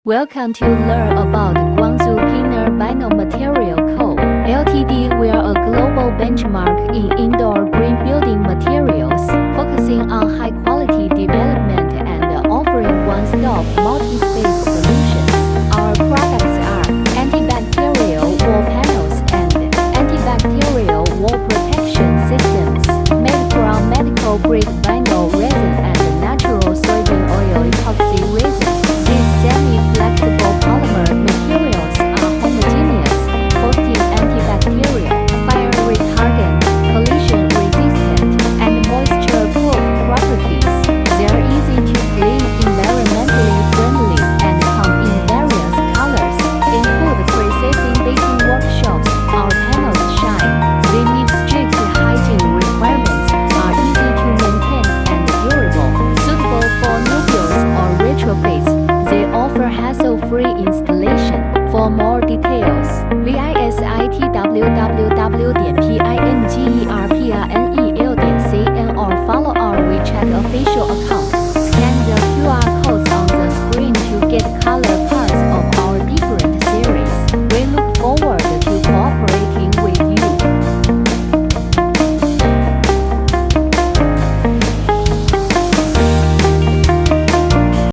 Welcome to learn about Guangzhou Pioneer Biomaterial Co. Ltd. We are a global benchmark in indoor green building materials, focusing on high-quality development and offering one-stop multi-space solutions. Our products are antibacterial wall panels and antibacterial wall protection systems made from medical-grade vinyl resin and natural soybean oil epoxy resin. These semi-flexible polymer materials are homogeneous, boasting antibacterial, fire-retardant, collision-resistant, and moisture-proof properties. They are easy to clean, environmentally friendly, and come in various colors. In food processing baking workshops, our panels shine. They meet strict hygiene requirements, are easy to maintain and durable, suitable for new builds or retrofits. They offer hassle-free installation. For more details, visit www.pingerpnel.cn or follow our WeChat official